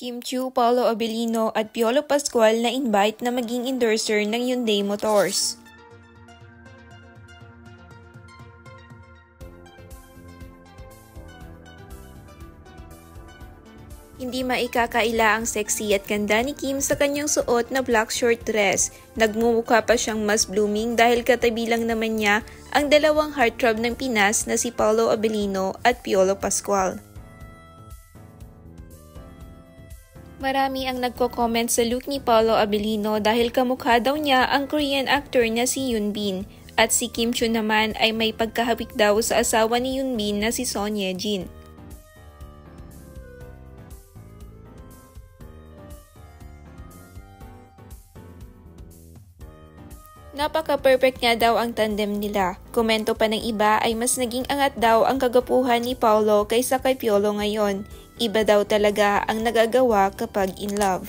Kim Chiu, Paolo Abilino at Piolo Pascual na invite na maging endorser ng Hyundai Motors. Hindi maikakaila ang sexy at ganda ni Kim sa kanyang suot na black short dress. Nagmumukha pa siyang mas blooming dahil katabi lang naman niya ang dalawang heartthrob ng Pinas na si Paolo Abilino at Piolo Pascual. Marami ang nagko-comment sa look ni Paolo Abilino dahil kamukha daw niya ang Korean actor na si Yoon Bin. At si Kim Chiu naman ay may pagkahawig daw sa asawa ni Yoon Bin na si Son Ye Jin. Napaka-perfect nga daw ang tandem nila. Komento pa ng iba ay mas naging angat daw ang kagapuhan ni Paolo kaysa kay Piolo ngayon. Iba daw talaga ang nagagawa kapag in love.